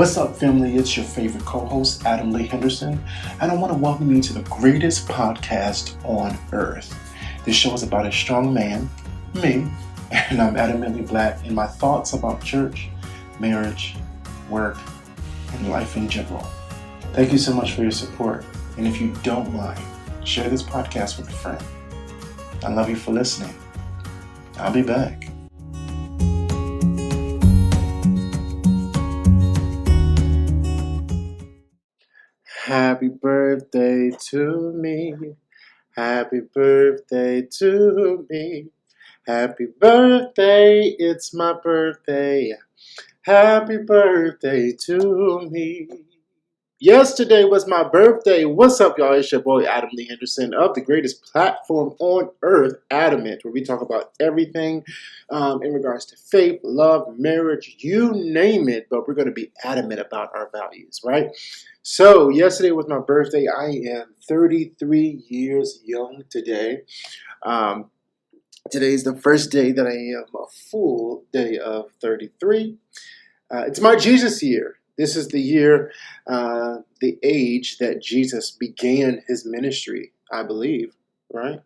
What's up, family? It's your favorite co-host, Adam Lee Henderson, and I want to welcome you to the greatest podcast on earth. This show is about a strong man, me, and I'm adamantly black in my thoughts about church, marriage, work, and life in general. Thank you so much for your support, and if you don't mind, share this podcast with a friend. I love you for listening. I'll be back. Happy birthday to me. Happy birthday to me. Happy birthday, it's my birthday. Happy birthday to me. Yesterday was my birthday. What's up, y'all? It's your boy, Adam Lee Henderson of the greatest platform on earth, Adamant, where we talk about everything in regards to faith, love, marriage, you name it, but we're going to be adamant about our values, right? So, yesterday was my birthday. I am 33 years young today. Today is the first day that I am a full day of 33. It's my Jesus year. This is the year, the age that Jesus began his ministry, I believe, right?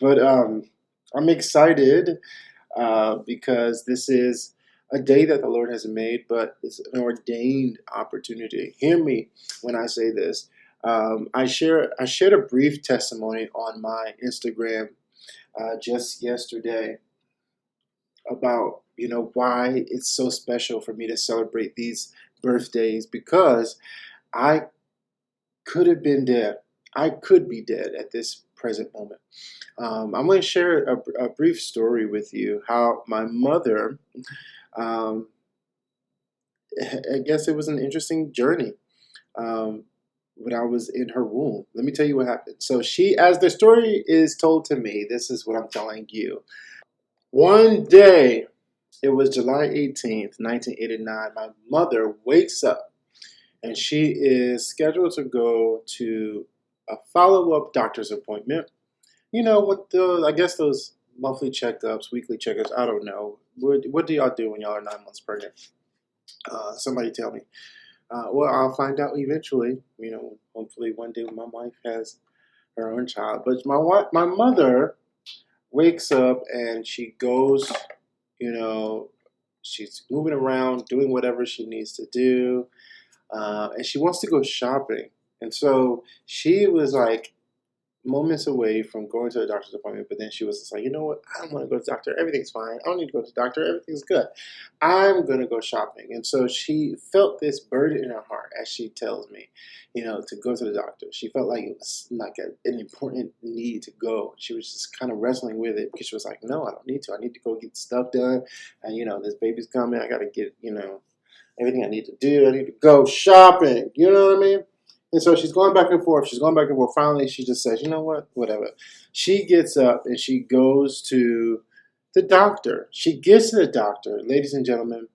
But I'm excited because this is a day that the Lord has made, but it's an ordained opportunity. Hear me when I say this. I shared a brief testimony on my Instagram just yesterday about why it's so special for me to celebrate these birthdays, because I could have been dead. I could be dead at this present moment. I'm going to share a brief story with you how my mother, I guess it was an interesting journey when I was in her womb. Let me tell you what happened. So as the story is told to me, this is what I'm telling you. One day, it was July 18th, 1989, my mother wakes up and she is scheduled to go to a follow-up doctor's appointment. With I guess those monthly checkups, weekly checkups, I don't know. What do y'all do when y'all are 9 months pregnant? Somebody tell me. Well, I'll find out eventually. Hopefully one day when my wife has her own child. But my mother wakes up and she goes, she's moving around, doing whatever she needs to do, and she wants to go shopping. And so she was like moments away from going to the doctor's appointment, but then she was just like, you know what? I don't want to go to the doctor. Everything's fine. I don't need to go to the doctor. Everything's good. I'm going to go shopping. And so she felt this burden in her heart, as she tells me, to go to the doctor. She felt like it was like an important need to go. She was just kind of wrestling with it because she was like, no, I don't need to. I need to go get stuff done. And, this baby's coming. I got to get, everything I need to do. I need to go shopping. You know what I mean? And so she's going back and forth. She's going back and forth. Finally, she just says, you know what? Whatever. She gets up and she goes to the doctor. She gets to the doctor. Ladies and gentlemen,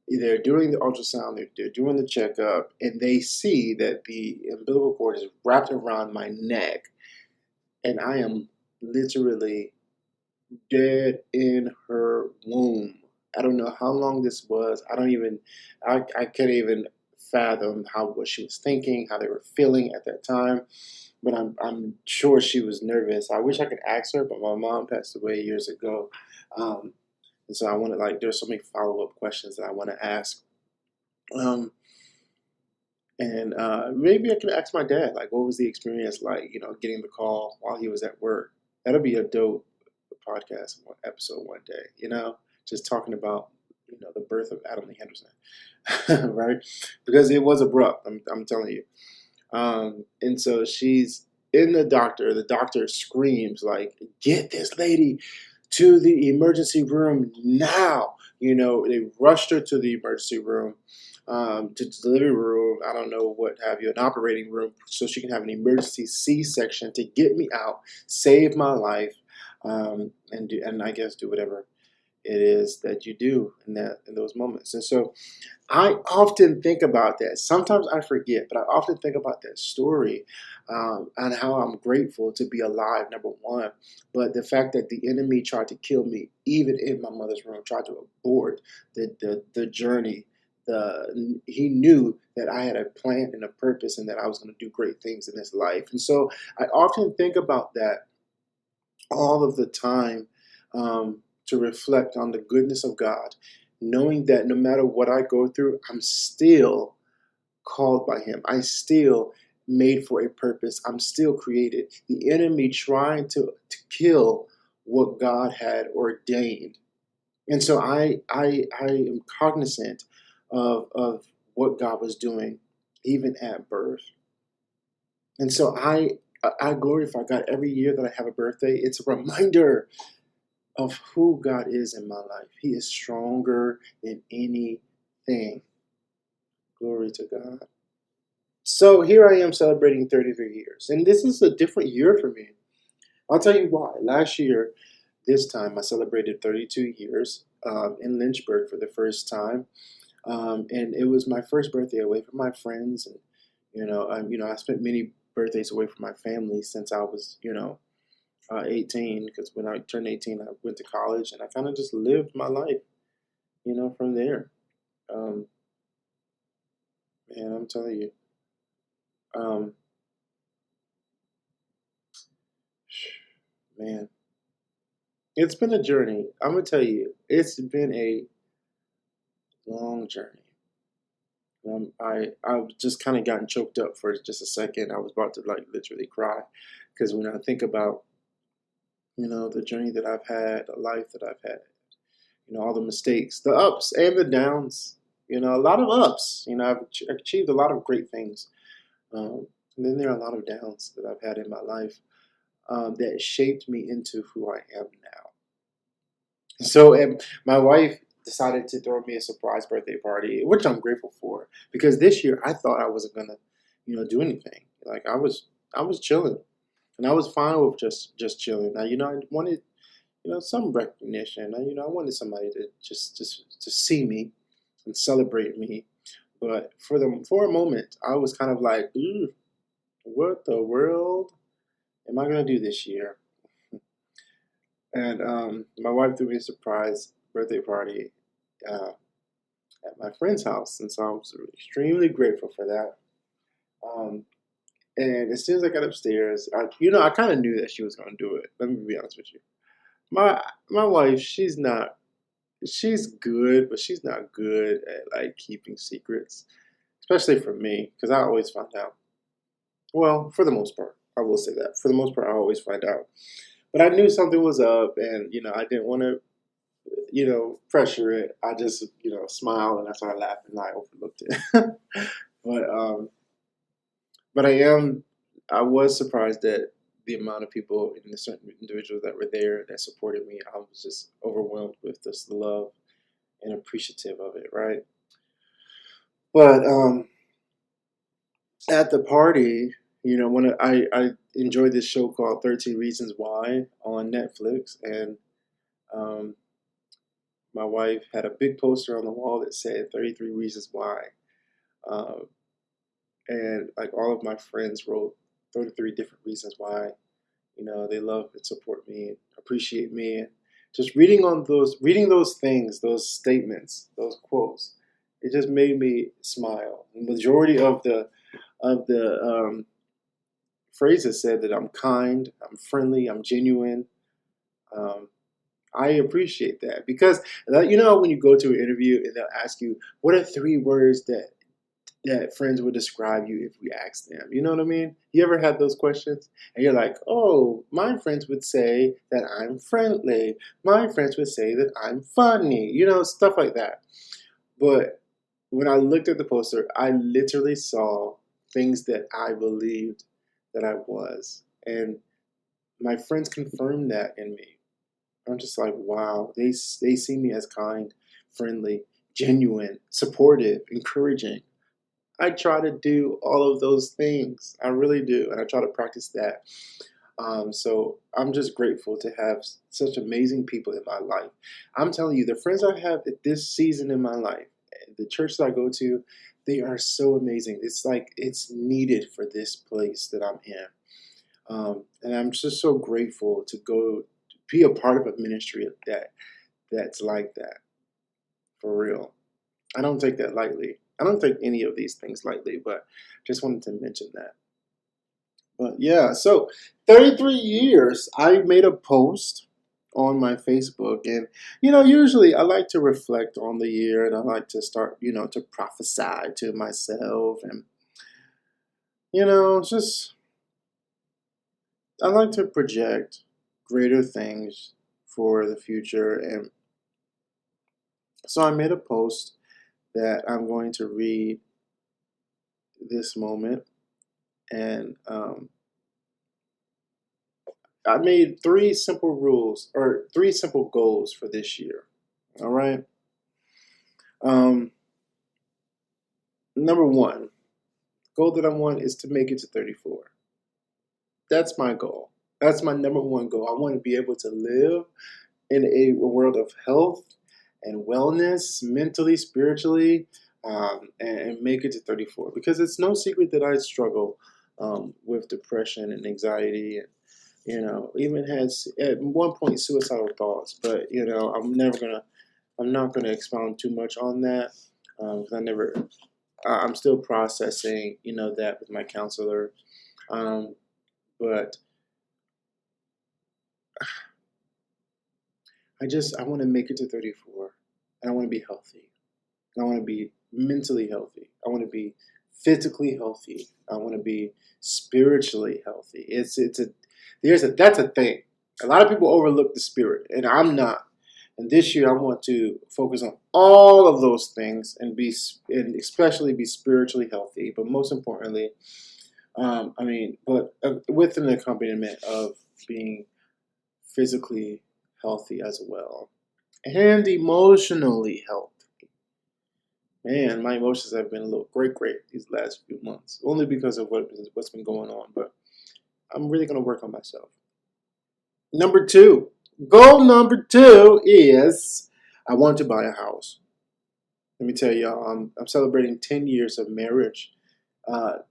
they're doing the ultrasound. They're doing the checkup. And they see that the umbilical cord is wrapped around my neck. And I am literally dead in her womb. I don't know how long this was. I can't even fathom what she was thinking, how they were feeling at that time, but I'm sure she was nervous. I wish I could ask her, but my mom passed away years ago, and so I wanted there's so many follow-up questions that I want to ask, and maybe I could ask my dad, what was the experience like, getting the call while he was at work. That'll be a dope podcast episode one day, just talking about the birth of Adam Lee Henderson, right? Because it was abrupt, I'm telling you. And so she's in the doctor. The doctor screams get this lady to the emergency room now. They rushed her to the emergency room, to the delivery room, I don't know what have you, an operating room, so she can have an emergency C-section to get me out, save my life, and I guess do whatever it is that you do in those moments. And so I often think about that. Sometimes I forget, but I often think about that story and how I'm grateful to be alive, number one. But the fact that the enemy tried to kill me, even in my mother's room, tried to abort the journey. He knew that I had a plan and a purpose, and that I was going to do great things in this life. And so I often think about that all of the time, to reflect on the goodness of God, knowing that no matter what I go through, I'm still called by Him. I still made for a purpose. I'm still created. The enemy trying to kill what God had ordained. And so I am cognizant of what God was doing even at birth. And so I glorify God every year that I have a birthday. It's a reminder of who God is in my life. He is stronger than anything. Glory to God. So here I am celebrating 33 years. And this is a different year for me. I'll tell you why. Last year, this time, I celebrated 32 years in Lynchburg for the first time. And it was my first birthday away from my friends. And, I spent many birthdays away from my family since I was, 18. Because when I turned 18, I went to college. And I kind of just lived my life, from there. Man, I'm telling you. Man, it's been a journey. I'm gonna tell you, it's been a long journey. I just kind of gotten choked up for just a second. I was about to like literally cry because when I think about the journey that I've had, the life that I've had, all the mistakes, the ups and the downs. A lot of ups. I've achieved a lot of great things, and then there are a lot of downs that I've had in my life that shaped me into who I am now. So, and my wife decided to throw me a surprise birthday party, which I'm grateful for, because this year I thought I wasn't gonna, do anything. Like I was chilling, and I was fine with just chilling. Now, I wanted, some recognition. Now, I wanted somebody to just to see me and celebrate me. But for a moment, I was kind of like, ooh, what the world am I gonna do this year? And my wife threw me a surprise birthday party at my friend's house, and so I was extremely grateful for that. Um, and as soon as I got upstairs, I kind of knew that she was going to do it. Let me be honest with you. My wife, she's good, but she's not good at like keeping secrets, especially for me, because I always find out. Well, for the most part, I will say that. For the most part, I always find out. But I knew something was up, and I didn't want to pressure it. I just, smiled and I started laughing and I overlooked it. but but I was surprised at the amount of people and the certain individuals that were there that supported me. I was just overwhelmed with this love and appreciative of it, right? But at the party, when I enjoyed this show called 13 Reasons Why on Netflix, and um, my wife had a big poster on the wall that said 33 Reasons Why. Um, and like all of my friends wrote 33 different reasons why, they love and support me and appreciate me. And just reading those things, those statements, those quotes, it just made me smile. The majority of the phrases said that I'm kind, I'm friendly, I'm genuine. Um, I appreciate that because when you go to an interview and they'll ask you what are three words that friends would describe you if we asked them. You know what I mean? You ever had those questions? And you're like, oh, my friends would say that I'm friendly. My friends would say that I'm funny. Stuff like that. But when I looked at the poster, I literally saw things that I believed that I was. And my friends confirmed that in me. I'm just like, wow, they see me as kind, friendly, genuine, supportive, encouraging. I try to do all of those things. I really do. And I try to practice that. So I'm just grateful to have such amazing people in my life. I'm telling you, the friends I have at this season in my life, the church that I go to, They are so amazing. It's like it's needed for this place that I'm in. And I'm just so grateful to go be a part of a ministry that's like that, for real. I don't take that lightly. I don't take any of these things lightly, but just wanted to mention that. But yeah, so 33 years, I made a post on my Facebook, and usually I like to reflect on the year, and I like to start, to prophesy to myself, and just I like to project greater things for the future. And so I made a post that I'm going to read this moment. And I made three simple rules or three simple goals for this year. All right. Number one, goal that I want is to make it to 34. That's my goal. That's my number one goal. I want to be able to live in a world of health and wellness, mentally, spiritually, and make it to 34. Because it's no secret that I struggle with depression and anxiety, and even had at one point suicidal thoughts. But I'm not gonna expound too much on that because I'm still processing, that with my counselor. But I want to make it to 34, and I want to be healthy. I want to be mentally healthy. I want to be physically healthy. I want to be spiritually healthy. That's a thing. A lot of people overlook the spirit, and I'm not. And this year, I want to focus on all of those things and especially be spiritually healthy. But most importantly, with an accompaniment of being physically healthy as well, and emotionally healthy. Man, my emotions have been a little great these last few months, only because of what's been going on. But I'm really going to work on myself. Goal number two is I want to buy a house. Let me tell y'all, I'm celebrating 10 years of marriage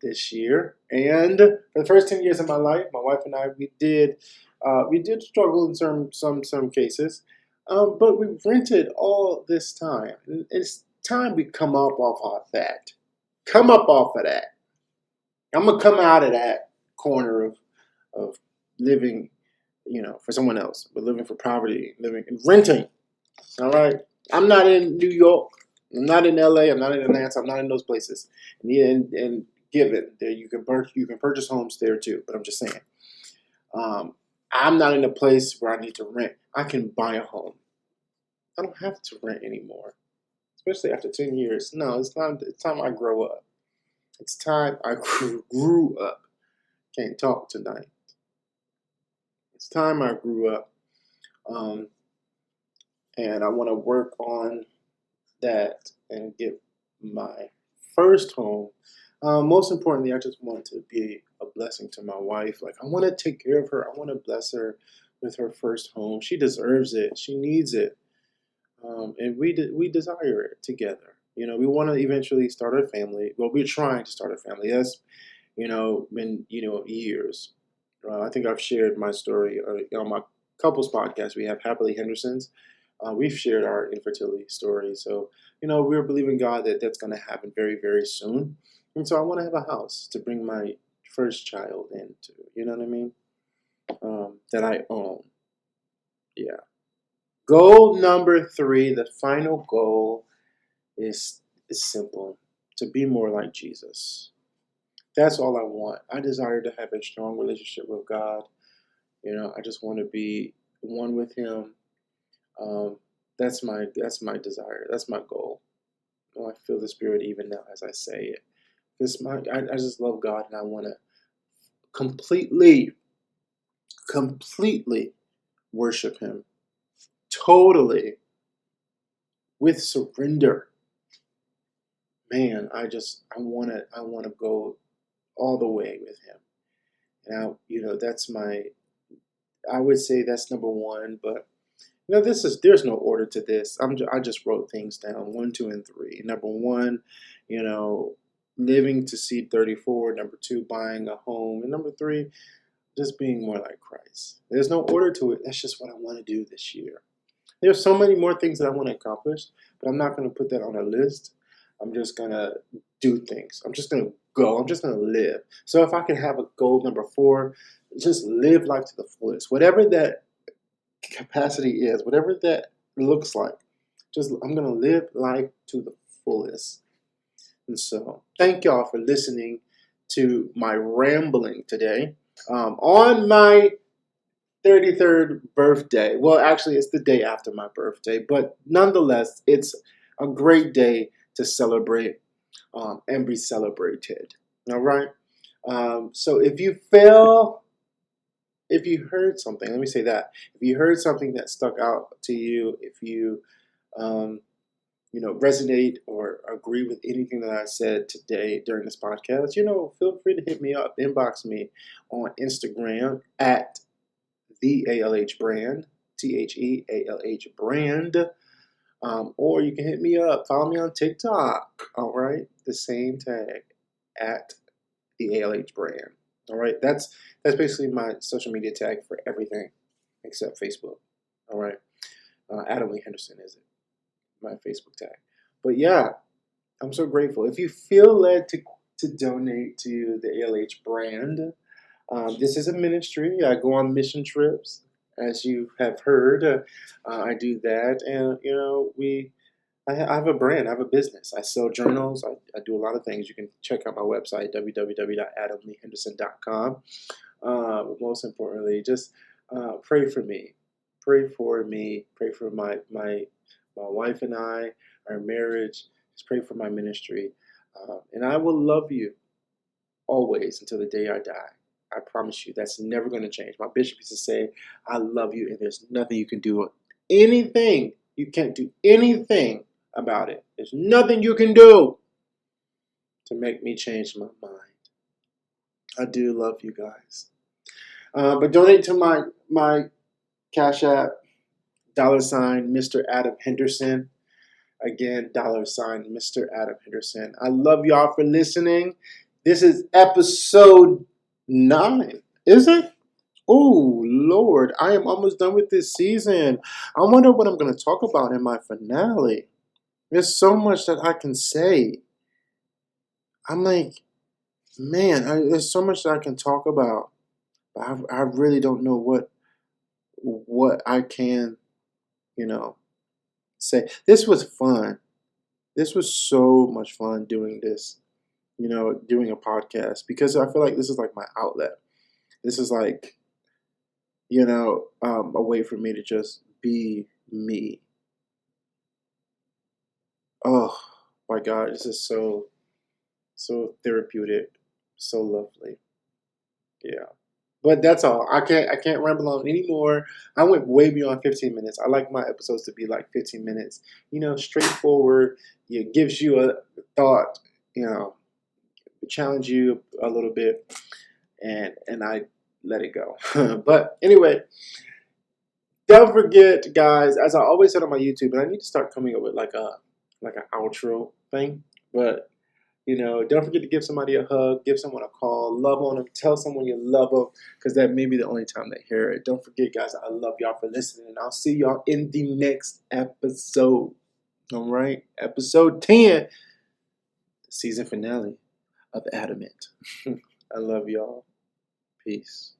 this year, and for the first 10 years of my life, my wife and I we did struggle in some cases, but we rented all this time. And it's time we come up off of that. Come up off of that. I'm gonna come out of that corner of living, for someone else, but living for poverty, living and renting. All right. I'm not in New York. I'm not in LA. I'm not in Atlanta. I'm not in those places. And given that you can purchase homes there too. But I'm just saying, I'm not in a place where I need to rent. I can buy a home. I don't have to rent anymore, especially after 10 years. No, it's time. It's time I grow up. It's time I grew up. Can't talk tonight. It's time I grew up. And I want to work on that and get my first home. Most importantly, I just want to be a blessing to my wife. Like, I want to take care of her. I want to bless her with her first home. She deserves it. She needs it. And we desire it together. We want to eventually start a family. Well, we're trying to start a family. That's, been, years. I think I've shared my story on my couples podcast. We have Happily Hendersons. We've shared our infertility story. So, we're believing God that that's going to happen very, very soon. And so I want to have a house to bring my first child into, you know what I mean? That I own. Yeah. Goal number 3, the final goal is simple: to be more like Jesus. That's all I want. I desire to have a strong relationship with God. I just want to be one with Him. That's my desire. That's my goal. I feel the Spirit even now as I say it. I just love God, and I want to completely worship Him, totally, with surrender. Man, I want to go all the way with Him. And I would say that's number 1, but there's no order to this. I just wrote things down, 1, 2, and 3. Number 1 you know, living to see 34, number two, buying a home, and number three, just being more like Christ. There's no order to it. That's just what I want to do this year. There's so many more things that I want to accomplish, but I'm not going to put that on a list. I'm just going to do things. I'm just going to go. I'm just going to live. So if I can have a goal number four, just live life to the fullest. Whatever that capacity is, whatever that looks like, just I'm going to live life to the fullest. And so thank y'all for listening to my rambling today. On my 33rd birthday. Well, actually, it's the day after my birthday, but nonetheless, it's a great day to celebrate and be celebrated. All right. So if you heard something, let me say that. If you heard something that stuck out to you, if you, resonate or agree with anything that I said today during this podcast, feel free to hit me up, inbox me on Instagram at the ALH brand, THEALH brand, or you can hit me up, follow me on TikTok, all right, the same tag, at the ALH brand, all right, that's basically my social media tag for everything except Facebook, all right, Adam Lee Henderson is it, my Facebook tag, but yeah, I'm so grateful. If you feel led to donate to the ALH brand, this is a ministry. I go on mission trips, as you have heard. I do that, and I have a brand. I have a business. I sell journals. I do a lot of things. You can check out my website, www.adamleehenderson.com. Most importantly, just pray for me. Pray for me. Pray for my wife and I, our marriage. Just pray for my ministry, and I will love you always until the day I die. I promise you, that's never going to change. My bishop used to say, I love you, and there's nothing you can do. Anything. You can't do anything about it. There's nothing you can do to make me change my mind. I do love you guys. But donate to my Cash App, $ Mr. Adam Henderson. Again, $ Mr. Adam Henderson. I love y'all for listening. This is episode 9, is it? Oh, Lord, I am almost done with this season. I wonder what I'm going to talk about in my finale. There's so much that I can say. I'm like, man, there's so much that I can talk about. But I really don't know what I can, say. This was fun. This was so much fun doing this. Doing a podcast, because I feel like this is like my outlet. This is like, a way for me to just be me. Oh my God, this is so therapeutic, so lovely. Yeah. But that's all. I can't ramble on anymore. I went way beyond 15 minutes. I like my episodes to be like 15 minutes. Straightforward. It gives you a thought, challenge you a little bit, and I let it go. But anyway, don't forget, guys, as I always said on my YouTube, and I need to start coming up with like an outro thing. But don't forget to give somebody a hug, give someone a call, love on them, tell someone you love them, because that may be the only time they hear it. Don't forget, guys, I love y'all for listening, and I'll see y'all in the next episode. All right, episode 10, season finale of Adamant. I love y'all. Peace.